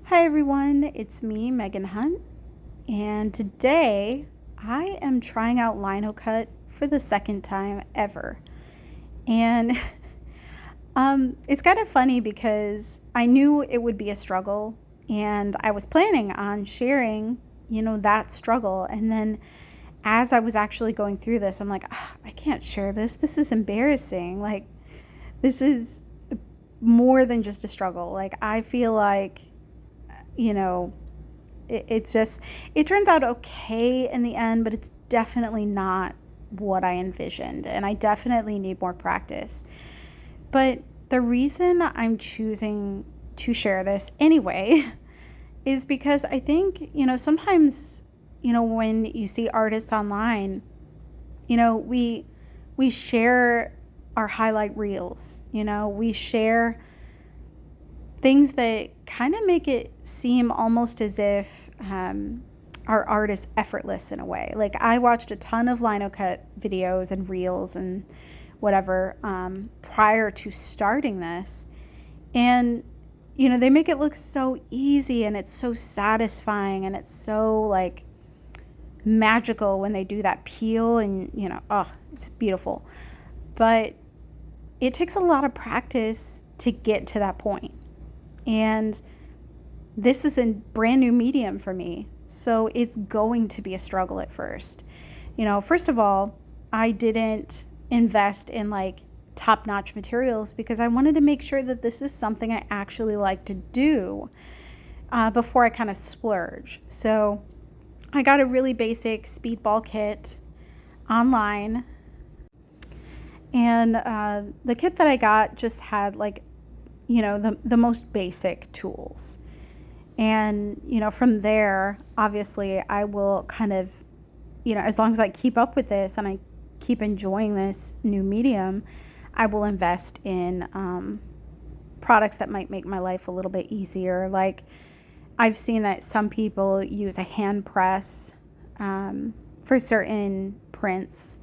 Hi everyone, it's me, Megan Hunt, and today I am trying out linocut for the second time ever. And it's kind of funny because I knew it would be a struggle and I was planning on sharing, that struggle. And then as I was actually going through this, I'm like, I can't share this. This is embarrassing. Like, this is more than just a struggle. Like, I feel like, you know, it's just it turns out okay in the end, but it's definitely not what I envisioned, and I definitely need more practice. But the reason I'm choosing to share this anyway is because I think, sometimes, when you see artists online, we share our highlight reels, we share things that kind of make it seem almost as if our art is effortless in a way. Like, I watched a ton of linocut videos and reels and whatever prior to starting this, and they make it look so easy and it's so satisfying and it's so like magical when they do that peel, and oh, it's beautiful. But it takes a lot of practice to get to that point. And this is a brand new medium for me. So it's going to be a struggle at first. First of all, I didn't invest in like top notch materials because I wanted to make sure that this is something I actually like to do before I kind of splurge. So I got a really basic speedball kit online. And the kit that I got just had like, the most basic tools. And, from there, obviously, I will kind of, as long as I keep up with this and I keep enjoying this new medium, I will invest in products that might make my life a little bit easier. Like, I've seen that some people use a hand press for certain prints.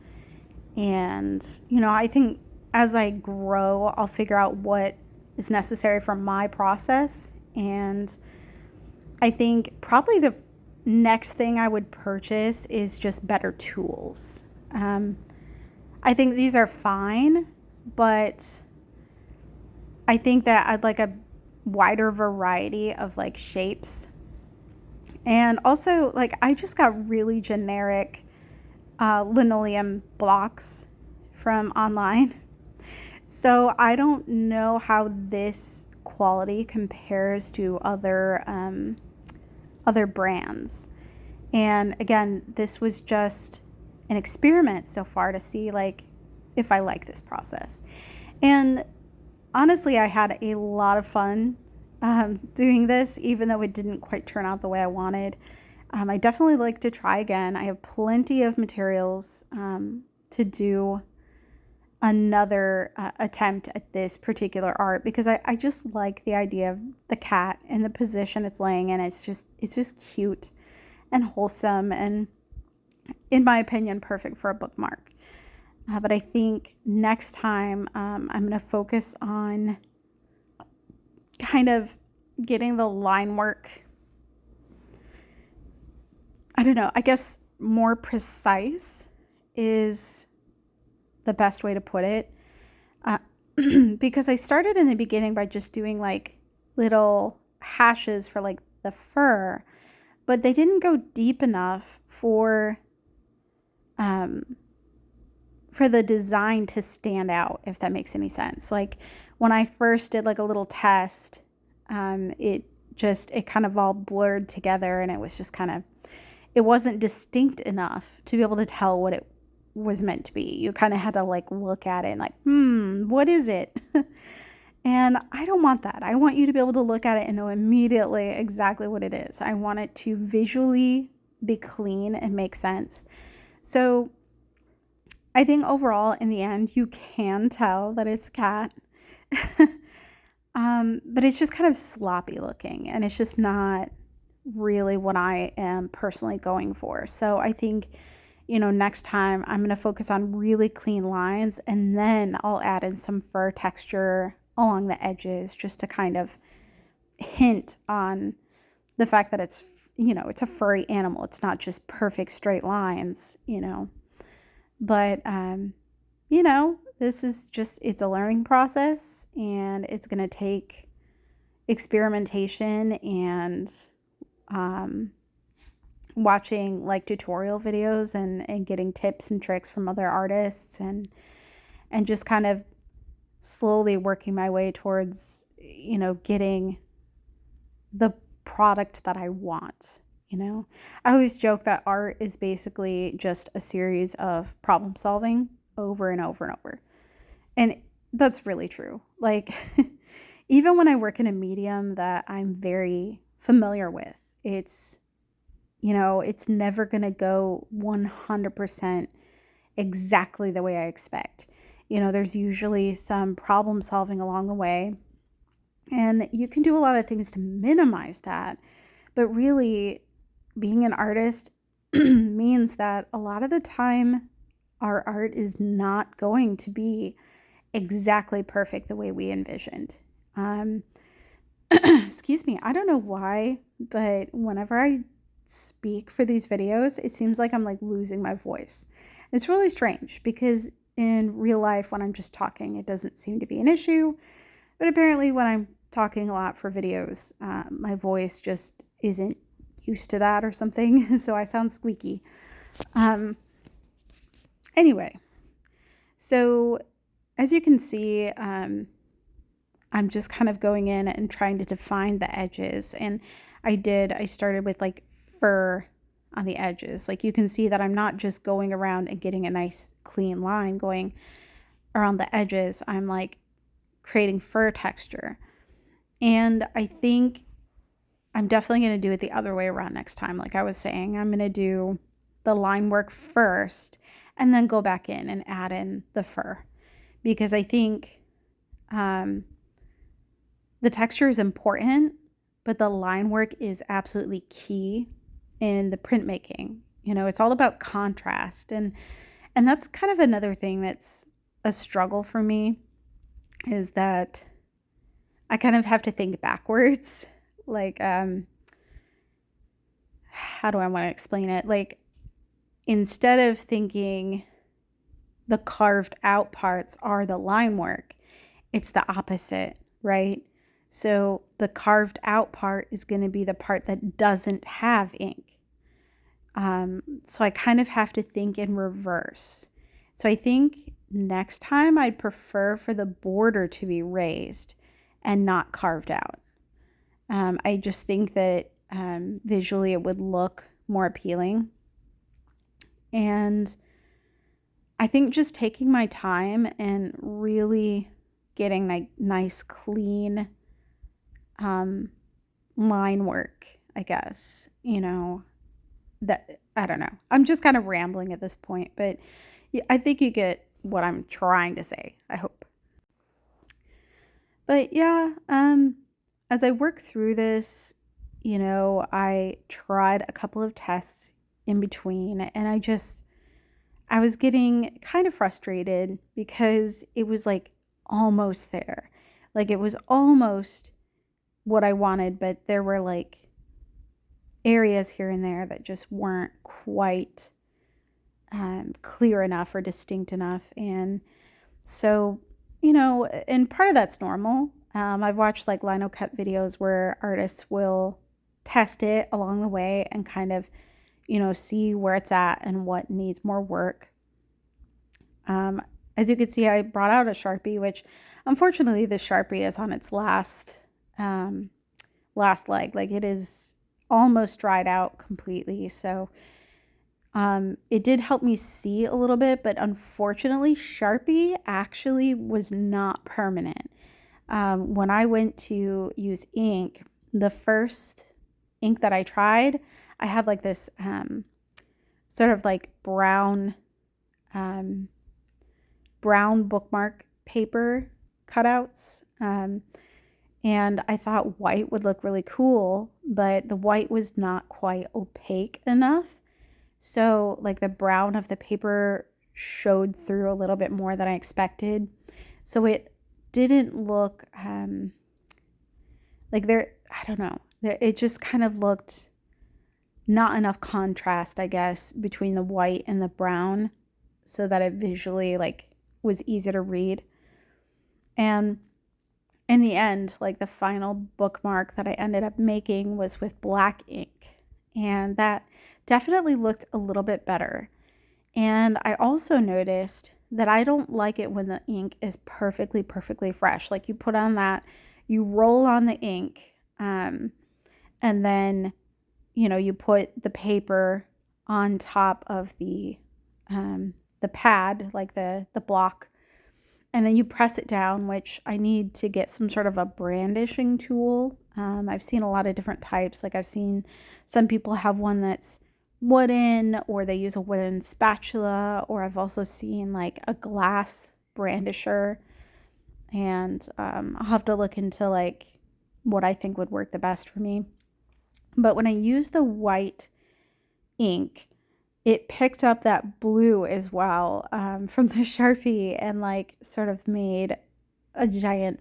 And, I think as I grow, I'll figure out what is necessary for my process. And I think probably the next thing I would purchase is just better tools. I think these are fine, but I think that I'd like a wider variety of like shapes. And also, like, I just got really generic linoleum blocks from online. So I don't know how this quality compares to other brands. And again, this was just an experiment so far to see like if I like this process. And honestly, I had a lot of fun doing this, even though it didn't quite turn out the way I wanted. I definitely like to try again. I have plenty of materials to do another attempt at this particular art because I just like the idea of the cat and the position it's laying in. It's just cute and wholesome and, in my opinion, perfect for a bookmark. But I think next time I'm going to focus on kind of getting the line work, I don't know, I guess more precise is the best way to put it. Because I started in the beginning by just doing like little hashes for like the fur, but they didn't go deep enough for the design to stand out, if that makes any sense. Like, when I first did like a little test, it kind of all blurred together, and it was just kind of, it wasn't distinct enough to be able to tell what it was meant to be. You kind of had to like look at it and like, what is it? And I don't want that. I want you to be able to look at it and know immediately exactly what it is. I want it to visually be clean and make sense. So I think overall, in the end, you can tell that it's cat. But it's just kind of sloppy looking, and it's just not really what I am personally going for. So I think, next time I'm going to focus on really clean lines, and then I'll add in some fur texture along the edges just to kind of hint on the fact that it's, it's a furry animal. It's not just perfect straight lines, but, this is just, it's a learning process, and it's going to take experimentation and watching like tutorial videos and getting tips and tricks from other artists, and just kind of slowly working my way towards, getting the product that I want. I always joke that art is basically just a series of problem solving over and over and over. And that's really true. Like, even when I work in a medium that I'm very familiar with, it's, it's never going to go 100% exactly the way I expect. There's usually some problem solving along the way, and you can do a lot of things to minimize that. But really, being an artist means that a lot of the time our art is not going to be exactly perfect the way we envisioned. Excuse me. I don't know why, but whenever I speak for these videos, it seems like I'm like losing my voice. It's really strange because in real life, when I'm just talking, it doesn't seem to be an issue. But apparently when I'm talking a lot for videos, my voice just isn't used to that or something. So I sound squeaky. Anyway, so as you can see, I'm just kind of going in and trying to define the edges. And I started with like fur on the edges. Like, you can see that I'm not just going around and getting a nice clean line going around the edges. I'm like creating fur texture. And I think I'm definitely going to do it the other way around next time. Like I was saying, I'm going to do the line work first and then go back in and add in the fur, because I think the texture is important, but the line work is absolutely key in the printmaking. It's all about contrast, and that's kind of another thing that's a struggle for me, is that I kind of have to think backwards. Like, how do I want to explain it? Like, instead of thinking the carved out parts are the line work, it's the opposite, right? So the carved out part is going to be the part that doesn't have ink. So I kind of have to think in reverse. So I think next time I'd prefer for the border to be raised and not carved out. I just think that visually it would look more appealing. And I think just taking my time and really getting like nice, clean line work, I guess, that, I don't know. I'm just kind of rambling at this point, but I think you get what I'm trying to say, I hope. But yeah, as I work through this, I tried a couple of tests in between, and I was getting kind of frustrated because it was like almost there. Like, it was almost what I wanted, but there were like areas here and there that just weren't quite clear enough or distinct enough. And so, and part of that's normal. I've watched like linocut videos where artists will test it along the way and kind of, see where it's at and what needs more work. As you can see, I brought out a Sharpie, which unfortunately the Sharpie is on its last leg. Like, it is almost dried out completely. So it did help me see a little bit, but unfortunately Sharpie actually was not permanent. When I went to use ink, the first ink that I tried, I had like this sort of like brown bookmark paper cutouts. And I thought white would look really cool, but the white was not quite opaque enough. So like the brown of the paper showed through a little bit more than I expected. So it didn't look like there, I don't know. It just kind of looked not enough contrast, I guess, between the white and the brown so that it visually like was easy to read. And in the end, like the final bookmark that I ended up making was with black ink. And that definitely looked a little bit better. And I also noticed that I don't like it when the ink is perfectly, perfectly fresh. Like you put on that, you roll on the ink, and then, you put the paper on top of the pad, like the block, and then you press it down, which I need to get some sort of a brandishing tool. I've seen a lot of different types. Like I've seen some people have one that's wooden, or they use a wooden spatula, or I've also seen like a glass brandisher. And I'll have to look into like what I think would work the best for me. But when I use the white ink, it picked up that blue as well, from the Sharpie, and like sort of made a giant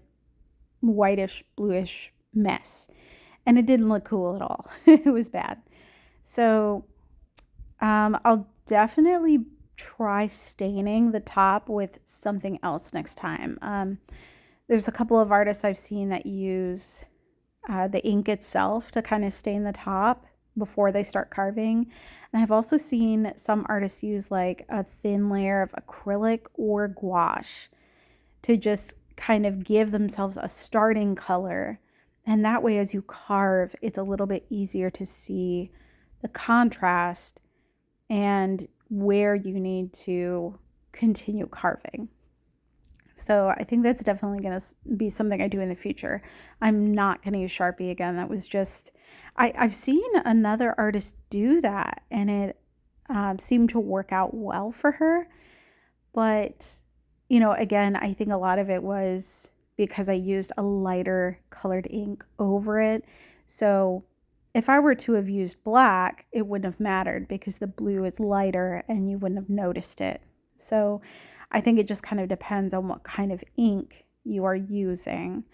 whitish, bluish mess. And it didn't look cool at all. It was bad. So I'll definitely try staining the top with something else next time. There's a couple of artists I've seen that use the ink itself to kind of stain the top before they start carving. And I've also seen some artists use like a thin layer of acrylic or gouache to just kind of give themselves a starting color. And that way, as you carve, it's a little bit easier to see the contrast and where you need to continue carving. So I think that's definitely going to be something I do in the future. I'm not going to use Sharpie again. That was just, I've seen another artist do that, and it seemed to work out well for her. But, again, I think a lot of it was because I used a lighter colored ink over it. So if I were to have used black, it wouldn't have mattered because the blue is lighter and you wouldn't have noticed it. So I think it just kind of depends on what kind of ink you are using.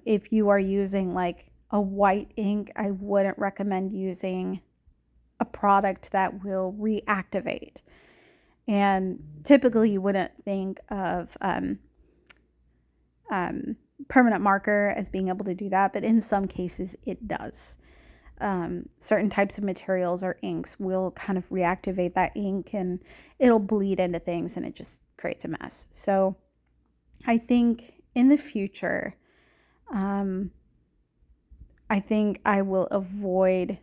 If you are using like a white ink, I wouldn't recommend using a product that will reactivate. And typically you wouldn't think of permanent marker as being able to do that, but in some cases it does. Certain types of materials or inks will kind of reactivate that ink, and it'll bleed into things, and it just creates a mess. So I think in the future, I think I will avoid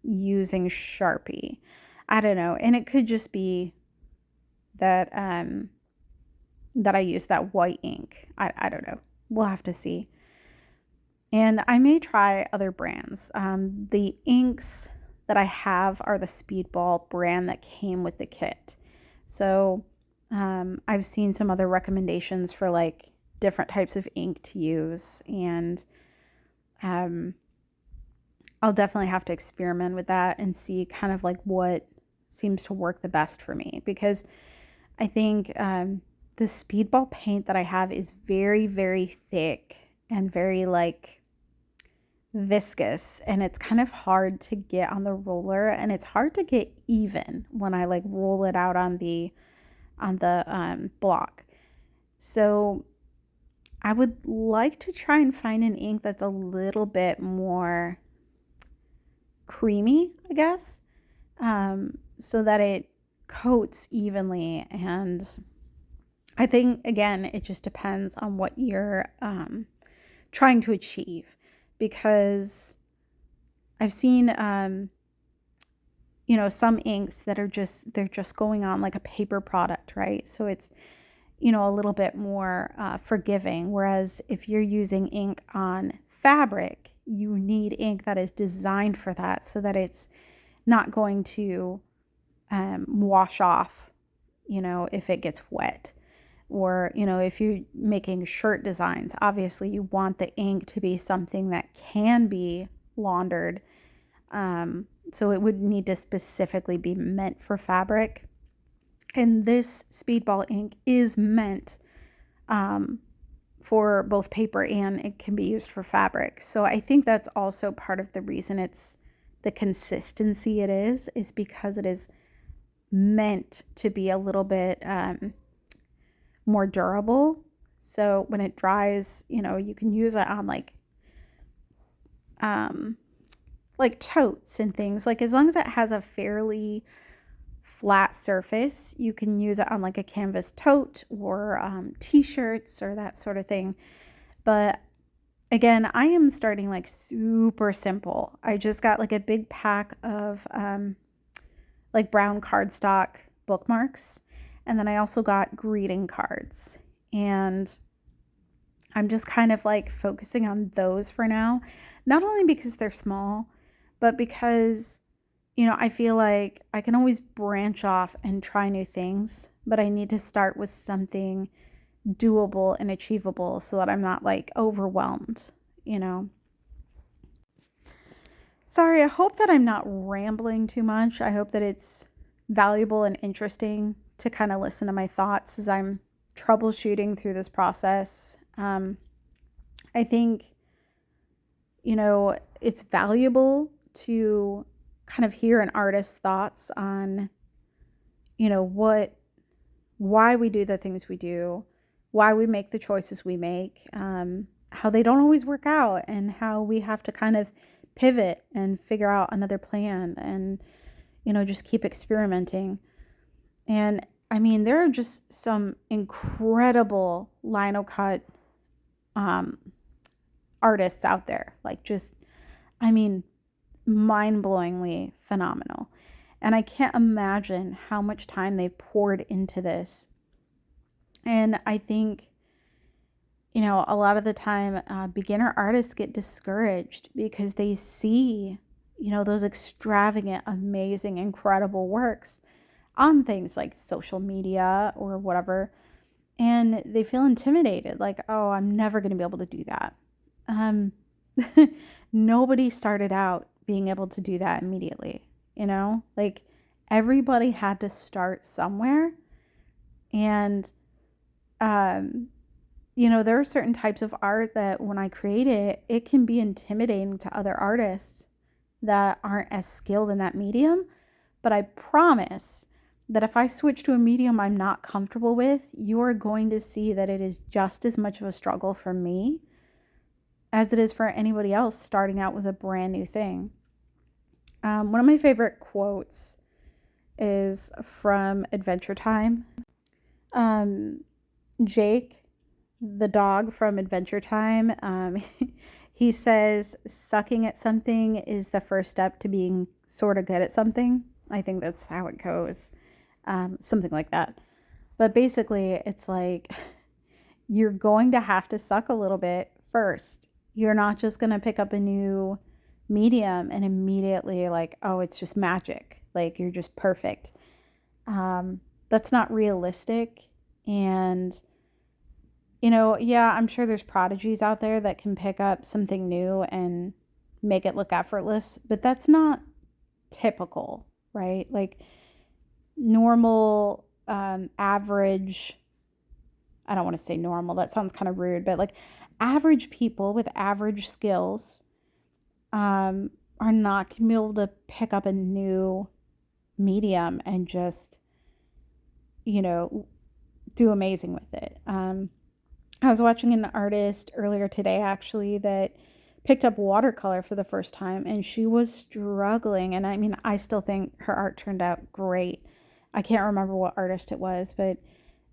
using Sharpie. I don't know. And it could just be that that I use that white ink. I don't know. We'll have to see. And I may try other brands. The inks that I have are the Speedball brand that came with the kit. So I've seen some other recommendations for like different types of ink to use. And I'll definitely have to experiment with that and see kind of like what seems to work the best for me. Because I think the Speedball paint that I have is very, very thick and very like viscous, and it's kind of hard to get on the roller, and it's hard to get even when I like roll it out on the block. So I would like to try and find an ink that's a little bit more creamy, I guess, so that it coats evenly. And I think, again, it just depends on what you're trying to achieve, because I've seen, some inks that are they're just going on like a paper product, right? So it's, a little bit more forgiving. Whereas if you're using ink on fabric, you need ink that is designed for that, so that it's not going to wash off, if it gets wet. Or, if you're making shirt designs, obviously you want the ink to be something that can be laundered. So it would need to specifically be meant for fabric. And this Speedball ink is meant for both paper and it can be used for fabric. So I think that's also part of the reason it's the consistency it is because it is meant to be a little bit more durable. So when it dries, you can use it on like totes and things. Like as long as it has a fairly flat surface, you can use it on like a canvas tote or t-shirts or that sort of thing. But again, I am starting like super simple. I just got like a big pack of like brown cardstock bookmarks, and then I also got greeting cards, and I'm just kind of like focusing on those for now, not only because they're small, but because I feel like I can always branch off and try new things, but I need to start with something doable and achievable so that I'm not like overwhelmed. Sorry, I hope that I'm not rambling too much. I hope that it's valuable and interesting to kind of listen to my thoughts as I'm troubleshooting through this process. I think, it's valuable to kind of hear an artist's thoughts on, why we do the things we do, why we make the choices we make, how they don't always work out, and how we have to kind of pivot and figure out another plan and, just keep experimenting. And I mean, there are just some incredible linocut artists out there, like just, I mean, mind-blowingly phenomenal. And I can't imagine how much time they've poured into this. And I think, a lot of the time, beginner artists get discouraged because they see, those extravagant, amazing, incredible works on things like social media or whatever. And they feel intimidated, like, oh, I'm never going to be able to do that. Nobody started out being able to do that immediately, like everybody had to start somewhere. And, there are certain types of art that when I create it, it can be intimidating to other artists that aren't as skilled in that medium. But I promise that if I switch to a medium I'm not comfortable with, you are going to see that it is just as much of a struggle for me as it is for anybody else starting out with a brand new thing. One of my favorite quotes is from Adventure Time. Jake, the dog from Adventure Time, he says, sucking at something is the first step to being sort of good at something. I think that's how it goes. Something like that. But basically, it's like you're going to have to suck a little bit first. You're not just going to pick up a new medium and immediately like, oh, it's just magic. Like you're just perfect. That's not realistic. And, yeah, I'm sure there's prodigies out there that can pick up something new and make it look effortless, but that's not typical, right? Like normal, average, I don't want to say normal, that sounds kind of rude, but like average people with average skills are not going to be able to pick up a new medium and just, do amazing with it. I was watching an artist earlier today, actually, that picked up watercolor for the first time, and she was struggling. And I mean, I still think her art turned out great. I can't remember what artist it was, but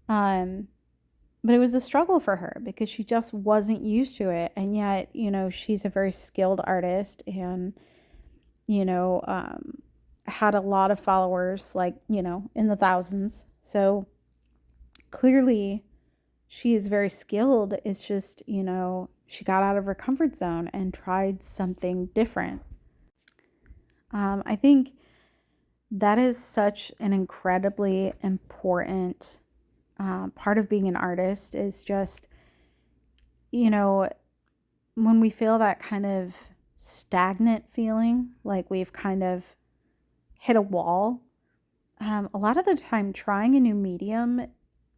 it was a struggle for her because she just wasn't used to it. And yet, she's a very skilled artist and, had a lot of followers, like, in the thousands. So clearly she is very skilled. It's just, she got out of her comfort zone and tried something different. I think that is such an incredibly important part of being an artist is just, when we feel that kind of stagnant feeling, like we've kind of hit a wall, a lot of the time trying a new medium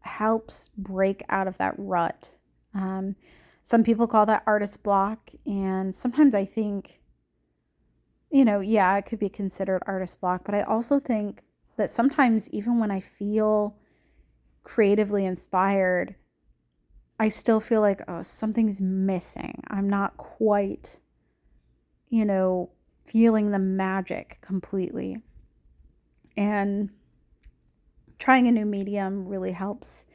helps break out of that rut. Some people call that artist block. And sometimes I think, yeah, it could be considered artist block. But I also think that sometimes, even when I feel creatively inspired, I still feel like, oh, something's missing. I'm not quite, feeling the magic completely. And trying a new medium really helps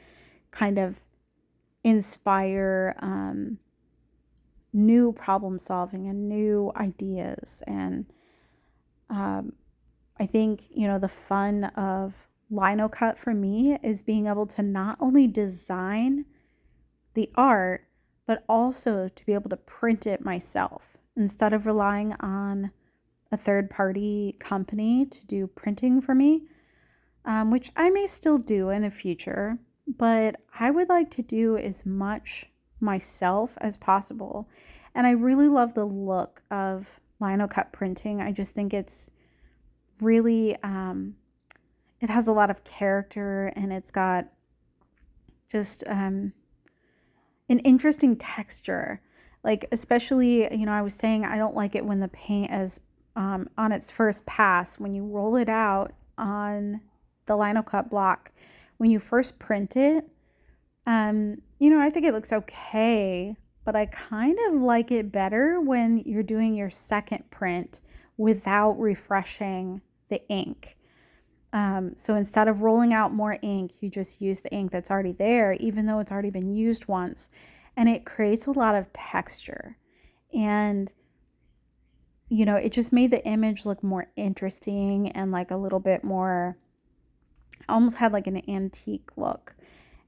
kind of inspire new problem solving and new ideas. And I think, the fun of linocut for me is being able to not only design the art, but also to be able to print it myself instead of relying on a third party company to do printing for me, which I may still do in the future. But I would like to do as much myself as possible. And I really love the look of linocut printing. I just think it's really, it has a lot of character, and it's got just an interesting texture. Like, especially, I was saying I don't like it when the paint is on its first pass, when you roll it out on the linocut block, when you first print it, I think it looks okay, but I kind of like it better when you're doing your second print without refreshing the ink. So instead of rolling out more ink, you just use the ink that's already there, even though it's already been used once. And it creates a lot of texture. And, it just made the image look more interesting and like a little bit more, almost had like an antique look.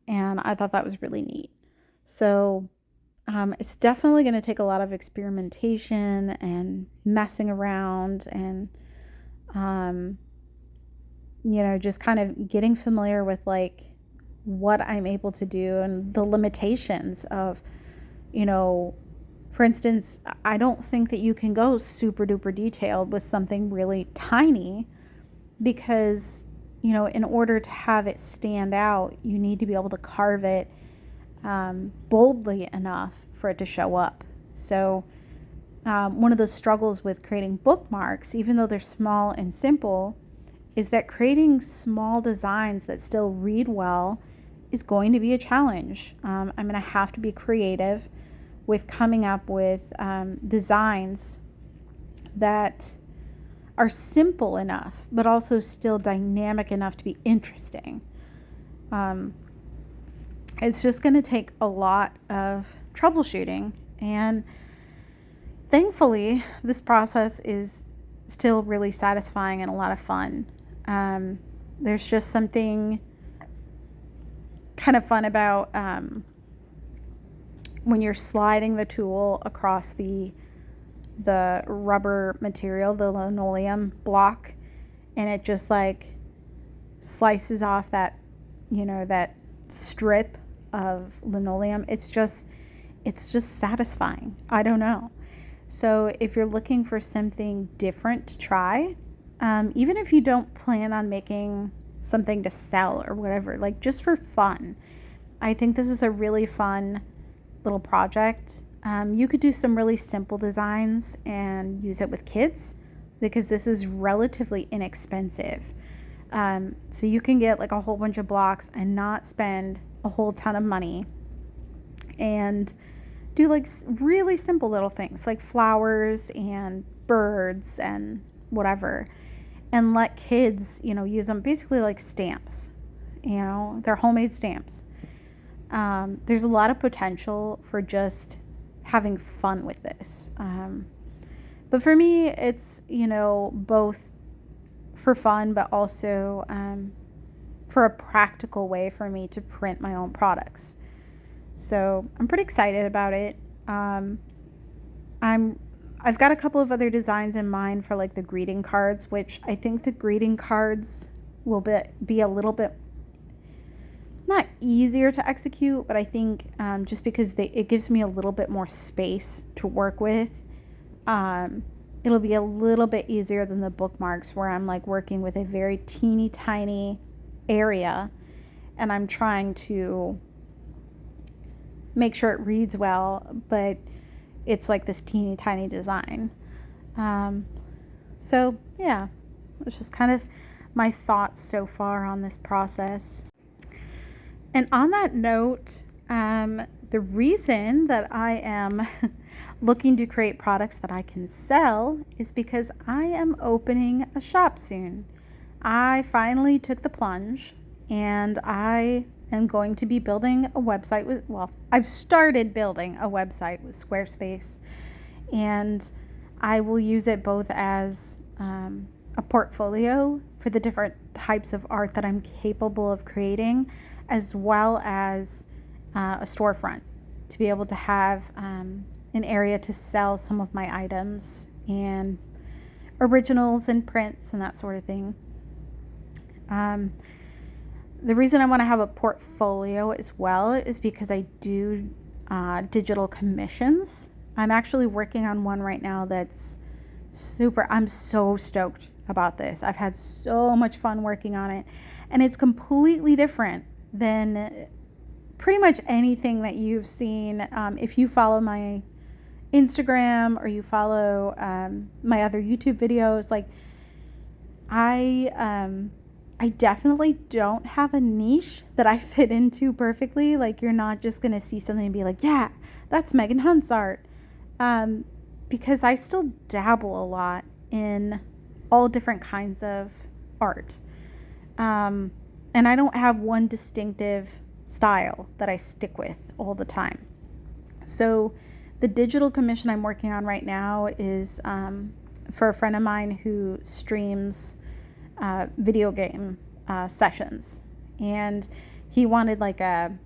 And I thought that was really neat. So it's definitely going to take a lot of experimentation and messing around and, just kind of getting familiar with like what I'm able to do and the limitations of, for instance, I don't think that you can go super duper detailed with something really tiny because, in order to have it stand out, you need to be able to carve it boldly enough for it to show up. So one of the struggles with creating bookmarks, even though they're small and simple, is that creating small designs that still read well is going to be a challenge. I'm going to have to be creative with coming up with designs that are simple enough, but also still dynamic enough to be interesting. It's just going to take a lot of troubleshooting. And thankfully, this process is still really satisfying and a lot of fun. There's just something kind of fun about when you're sliding the tool across the rubber material, the linoleum block, and it just like slices off that, that strip of linoleum. It's just satisfying. I don't know. So if you're looking for something different to try, even if you don't plan on making something to sell or whatever, like just for fun, I think this is a really fun little project. You could do some really simple designs and use it with kids because this is relatively inexpensive. So you can get like a whole bunch of blocks and not spend a whole ton of money and do like really simple little things like flowers and birds and whatever, and let kids, use them basically like stamps. They're homemade stamps. There's a lot of potential for just having fun with this. But for me, it's, both for fun, but also for a practical way for me to print my own products. So I'm pretty excited about it. I've got a couple of other designs in mind for like the greeting cards, which I think the greeting cards will be a little bit not easier to execute, but I think just because it gives me a little bit more space to work with, it'll be a little bit easier than the bookmarks where I'm like working with a very teeny tiny area and I'm trying to make sure it reads well, but it's like this teeny tiny design. So yeah, it's just kind of my thoughts so far on this process. And on that note, the reason that I am looking to create products that I can sell is because I am opening a shop soon. I finally took the plunge, and I am going to be building a website with, well, I've started building a website with Squarespace, and I will use it both as a portfolio for the different types of art that I'm capable of creating, as well as a storefront to be able to have an area to sell some of my items and originals and prints and that sort of thing. The reason I want to have a portfolio as well is because I do digital commissions. I'm actually working on one right now that's I'm so stoked about this. I've had so much fun working on it, and it's completely different than pretty much anything that you've seen. If you follow my Instagram or you follow my other YouTube videos, like I definitely don't have a niche that I fit into perfectly. Like, you're not just going to see something and be like, yeah, that's Megan Hunt's art. Because I still dabble a lot in all different kinds of art. And I don't have one distinctive style that I stick with all the time. So the digital commission I'm working on right now is for a friend of mine who streams video game sessions, and he wanted like a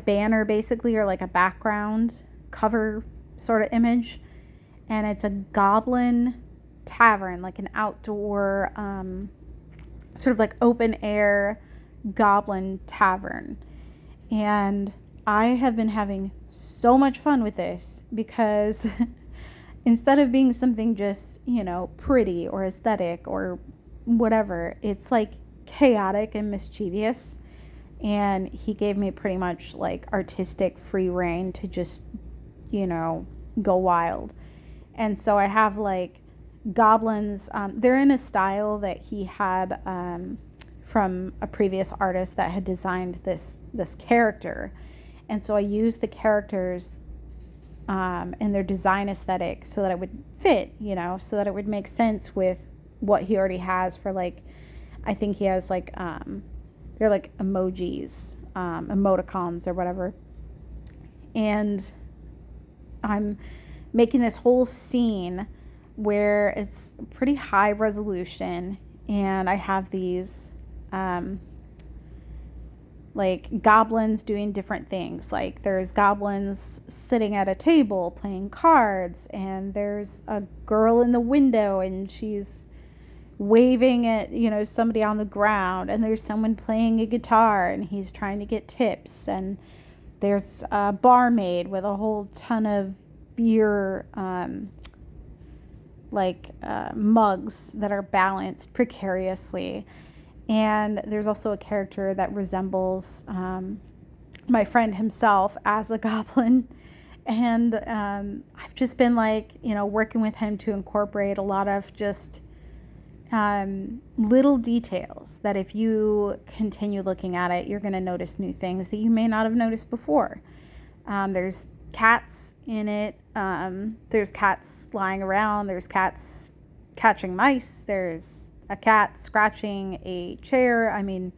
banner basically, or like a background cover sort of image, and it's a goblin tavern, like an outdoor sort of like open air goblin tavern. And I have been having so much fun with this because instead of being something just, pretty or aesthetic or whatever, it's like chaotic and mischievous. And he gave me pretty much like artistic free reign to just, go wild. And so I have like goblins. They're in a style that he had from a previous artist that had designed this character. And so I used the characters and their design aesthetic so that it would fit, so that it would make sense with what he already has for, like, I think he has like, they're like emojis, emoticons or whatever. And I'm making this whole scene where it's pretty high resolution, and I have these like goblins doing different things. Like, there's goblins sitting at a table playing cards, and there's a girl in the window and she's waving at somebody on the ground, and there's someone playing a guitar and he's trying to get tips, and there's a barmaid with a whole ton of beer mugs that are balanced precariously. And there's also a character that resembles my friend himself as a goblin. And I've just been working with him to incorporate a lot of just little details that if you continue looking at it, you're going to notice new things that you may not have noticed before. There's cats in it. There's cats lying around. There's cats catching mice. There's a cat scratching a chair. I mean,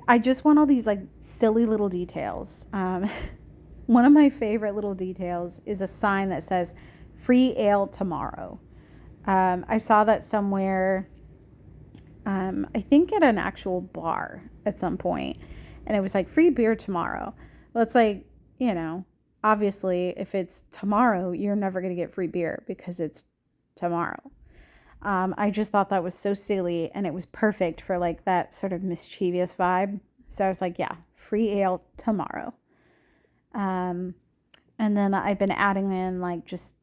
I just want all these like silly little details. One of my favorite little details is a sign that says "Free Ale Tomorrow." I saw that somewhere, I think at an actual bar at some point, and it was like free beer tomorrow. Well, it's like, obviously if it's tomorrow, you're never going to get free beer because it's tomorrow. I just thought that was so silly, and it was perfect for like that sort of mischievous vibe. So I was like, yeah, free ale tomorrow. And then I've been adding in like just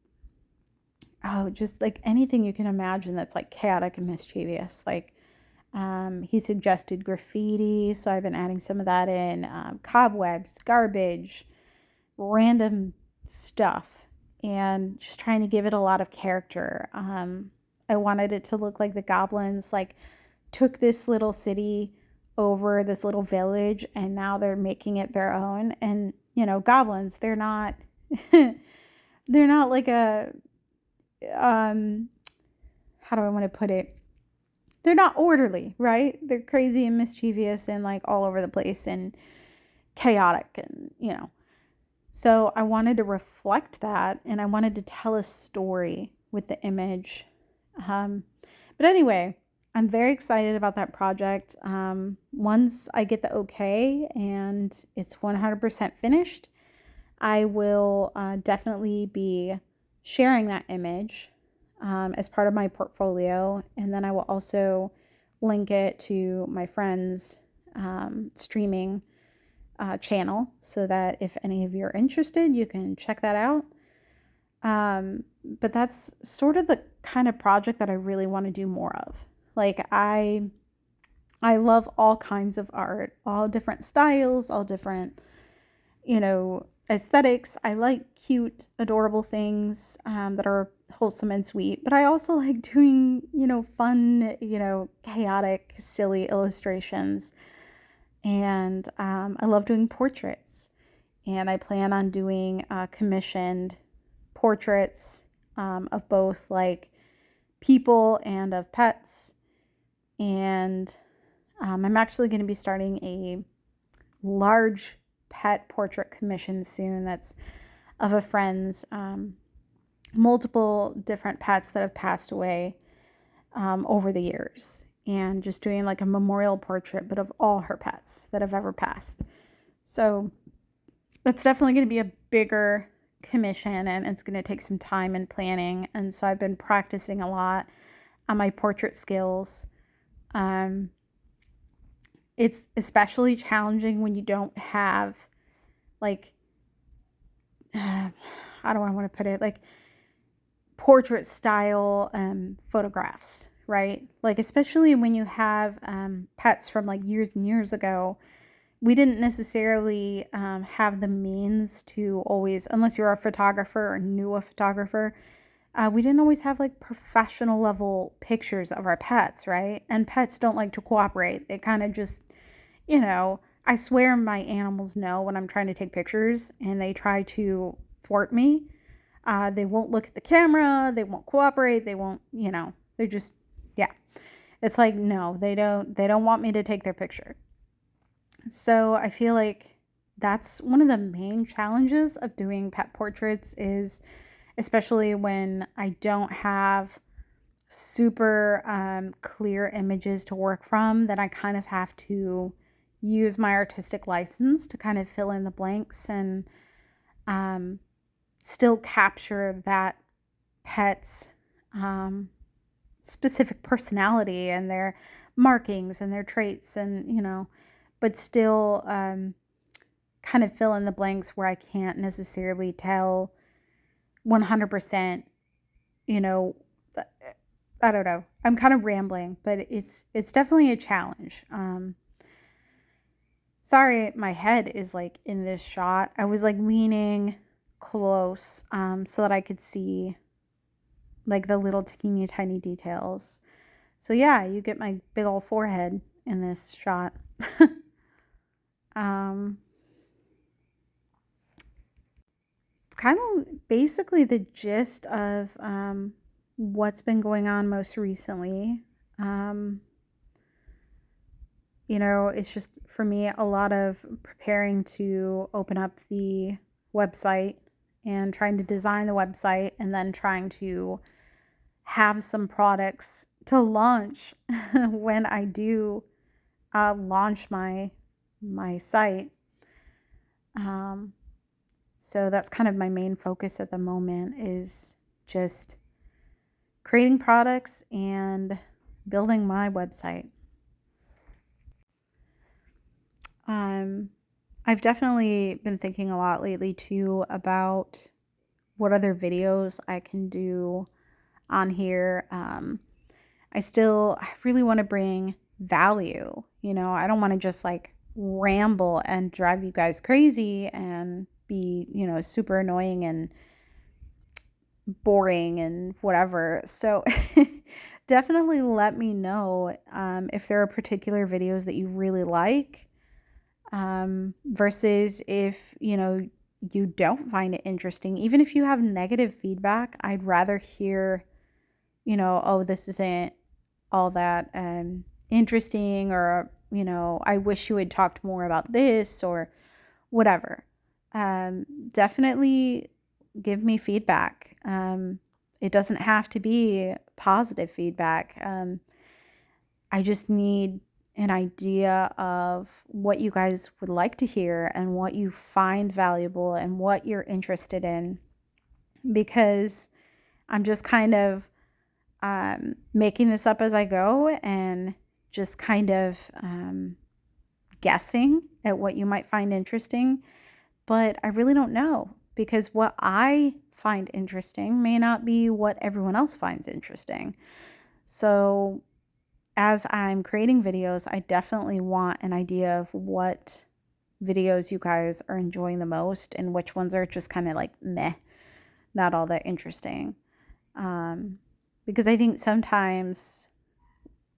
like anything you can imagine that's like chaotic and mischievous. Like He suggested graffiti, so I've been adding some of that in, cobwebs, garbage, random stuff, and just trying to give it a lot of character. I wanted it to look like the goblins like took this little city over, this little village, and now they're making it their own. And goblins, they're not they're not like a, um how do I want to put it, they're not orderly, right? They're crazy and mischievous and like all over the place and chaotic, and so I wanted to reflect that, and I wanted to tell a story with the image. But anyway, I'm very excited about that project. Once I get the okay and it's 100% finished, I will definitely be sharing that image as part of my portfolio. And then I will also link it to my friend's streaming channel, so that if any of you are interested, you can check that out. But that's sort of the kind of project that I really want to do more of. Like I love all kinds of art, all different styles, all different, aesthetics. I like cute, adorable things that are wholesome and sweet, but I also like doing, fun, chaotic, silly illustrations. And I love doing portraits. And I plan on doing commissioned portraits of both like people and of pets. And I'm actually going to be starting a large pet portrait commission soon. That's of a friend's multiple different pets that have passed away over the years. And just doing like a memorial portrait, but of all her pets that have ever passed. So that's definitely going to be a bigger commission, and it's going to take some time and planning. And so I've been practicing a lot on my portrait skills. It's especially challenging when you don't have like, how do I want to put it? Like portrait style photographs, right? Like, especially when you have pets from like years and years ago. We didn't necessarily have the means to always, unless you're a photographer or knew a photographer, we didn't always have like professional level pictures of our pets, right? And pets don't like to cooperate. They kind of just, I swear my animals know when I'm trying to take pictures, and they try to thwart me. They won't look at the camera. They won't cooperate. They won't, they're just, yeah. It's like, no, they don't want me to take their picture. So I feel like that's one of the main challenges of doing pet portraits, is especially when I don't have super clear images to work from, then I kind of have to use my artistic license to kind of fill in the blanks and still capture that pet's specific personality and their markings and their traits, and but still kind of fill in the blanks where I can't necessarily tell 100%, I don't know. I'm kind of rambling, but it's definitely a challenge. Sorry, my head is like in this shot. I was like leaning close so that I could see like the little teeny tiny details. So yeah, you get my big old forehead in this shot. It's kind of basically the gist of what's been going on most recently. It's just for me a lot of preparing to open up the website and trying to design the website, and then trying to have some products to launch when I do launch my site. So that's kind of my main focus at the moment, is just creating products and building my website. I've definitely been thinking a lot lately too about what other videos I can do on here. I really want to bring value. You know, I don't want to just like ramble and drive you guys crazy and be, you know, super annoying and boring and whatever. So definitely let me know if there are particular videos that you really like, versus if, you know, you don't find it interesting. Even if you have negative feedback, I'd rather hear, you know, oh, this isn't all that interesting, or, you know, I wish you had talked more about this, or whatever. Definitely give me feedback. It doesn't have to be positive feedback. I just need an idea of what you guys would like to hear and what you find valuable and what you're interested in, because I'm just kind of making this up as I go and just kind of guessing at what you might find interesting. But I really don't know, because what I find interesting may not be what everyone else finds interesting. So as I'm creating videos, I definitely want an idea of what videos you guys are enjoying the most and which ones are just kind of like meh, not all that interesting. Because I think sometimes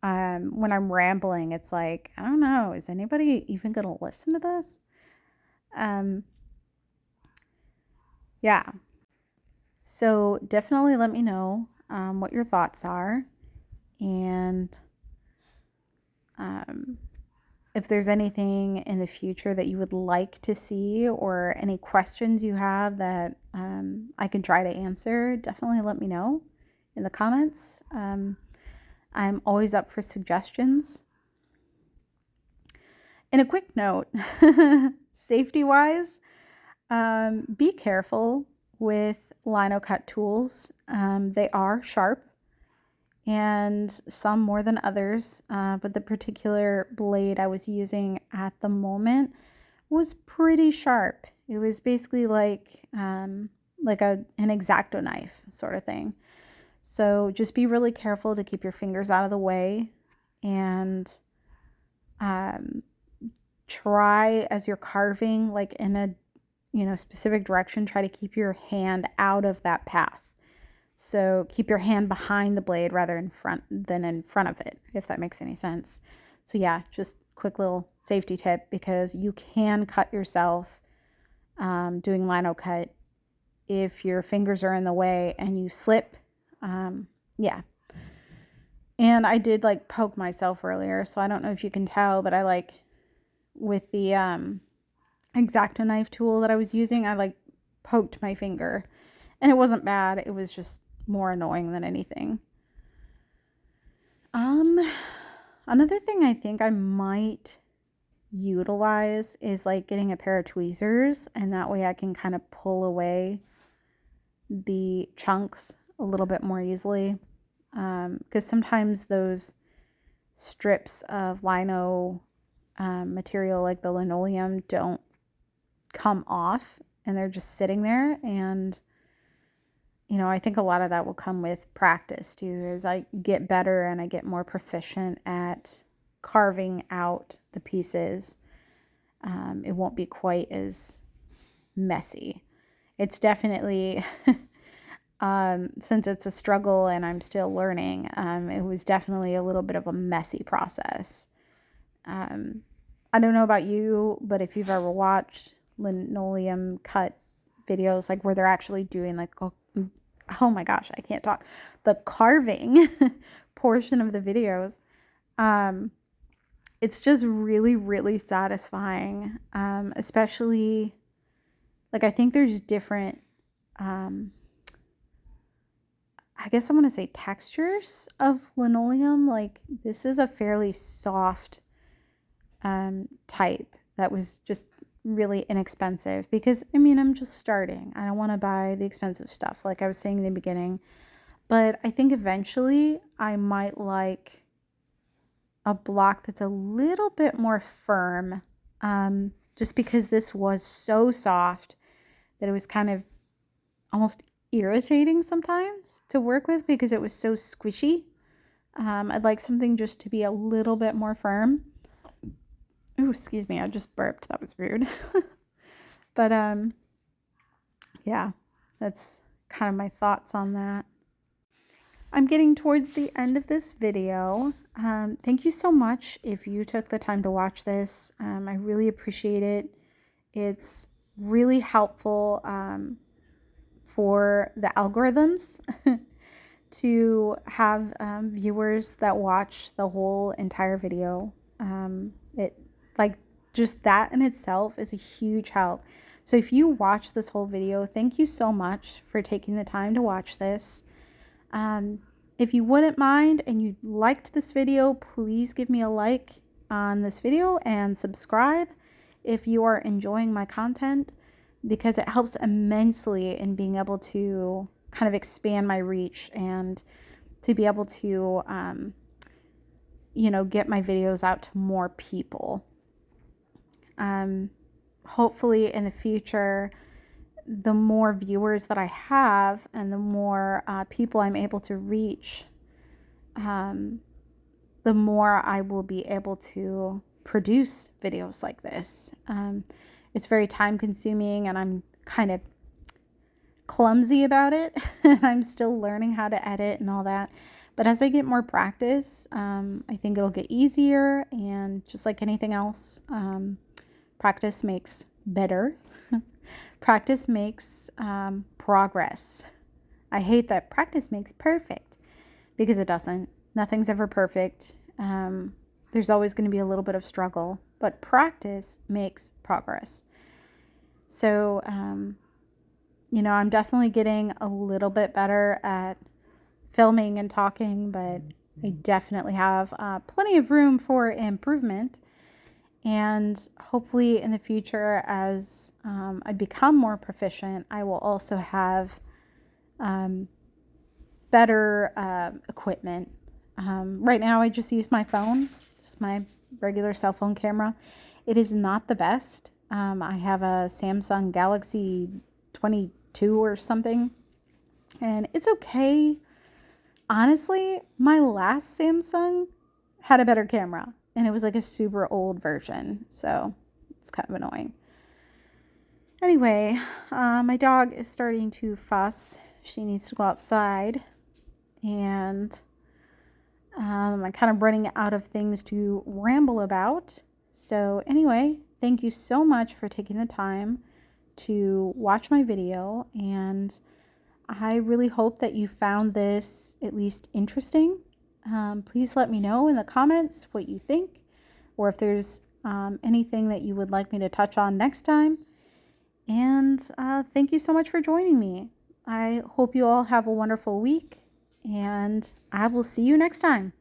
when I'm rambling, it's like, I don't know, is anybody even going to listen to this? Um, yeah. So definitely let me know what your thoughts are. And um, if there's anything in the future that you would like to see, or any questions you have that I can try to answer, definitely let me know in the comments. I'm always up for suggestions. And a quick note, safety wise, be careful with linocut tools. They are sharp, and some more than others, but the particular blade I was using at the moment was pretty sharp. It was basically like an X-Acto knife sort of thing. So just be really careful to keep your fingers out of the way, and try, as you're carving like in a, you know, specific direction, try to keep your hand out of that path. So keep your hand behind the blade rather in front than in front of it, if that makes any sense. So yeah, just quick little safety tip, because you can cut yourself doing lino cut if your fingers are in the way and you slip. Yeah. And I did like poke myself earlier, so I don't know if you can tell, but I like, with the X-Acto knife tool that I was using, I like poked my finger, and it wasn't bad. It was just more annoying than anything. Another thing I think I might utilize is like getting a pair of tweezers, and that way I can kind of pull away the chunks a little bit more easily. Because sometimes those strips of lino material, like the linoleum, don't come off, and they're just sitting there. And you know, I think a lot of that will come with practice too, as I get better and I get more proficient at carving out the pieces. It won't be quite as messy. It's definitely since it's a struggle and I'm still learning, it was definitely a little bit of a messy process. I don't know about you, but if you've ever watched linoleum cut videos, like where they're actually doing like, oh my gosh, I can't talk, the carving portion of the videos, it's just really, really satisfying. Especially, like, I think there's different, I guess I want to say textures of linoleum. Like, this is a fairly soft type that was just really inexpensive, because I mean, I'm just starting. I don't want to buy the expensive stuff, like I was saying in the beginning. But I think eventually I might like a block that's a little bit more firm, just because this was so soft that it was kind of almost irritating sometimes to work with, because it was so squishy. I'd like something just to be a little bit more firm. Ooh, excuse me, I just burped. That was rude. But yeah, that's kind of my thoughts on that. I'm getting towards the end of this video. Thank you so much if you took the time to watch this. I really appreciate it. It's really helpful for the algorithms to have viewers that watch the whole entire video. It like just that in itself is a huge help. So if you watch this whole video, thank you so much for taking the time to watch this. If you wouldn't mind and you liked this video, please give me a like on this video and subscribe if you are enjoying my content, because it helps immensely in being able to kind of expand my reach and to be able to, get my videos out to more people. Hopefully in the future, the more viewers that I have and the more people I'm able to reach, the more I will be able to produce videos like this. It's very time consuming and I'm kind of clumsy about it. And I'm still learning how to edit and all that. But as I get more practice, I think it'll get easier. And just like anything else, practice makes better. Practice makes progress. I hate that practice makes perfect, because it doesn't. Nothing's ever perfect. There's always going to be a little bit of struggle, but practice makes progress. So, I'm definitely getting a little bit better at filming and talking, but I definitely have plenty of room for improvement. And hopefully in the future, as I become more proficient, I will also have better equipment. Right now, I just use my phone, just my regular cell phone camera. It is not the best. I have a Samsung Galaxy 22 or something, and it's okay. Honestly, my last Samsung had a better camera, and it was like a super old version, so it's kind of annoying. Anyway, my dog is starting to fuss. She needs to go outside, and I'm kind of running out of things to ramble about. So anyway, thank you so much for taking the time to watch my video, and I really hope that you found this at least interesting. Please let me know in the comments what you think, or if there's anything that you would like me to touch on next time. And thank you so much for joining me. I hope you all have a wonderful week, and I will see you next time.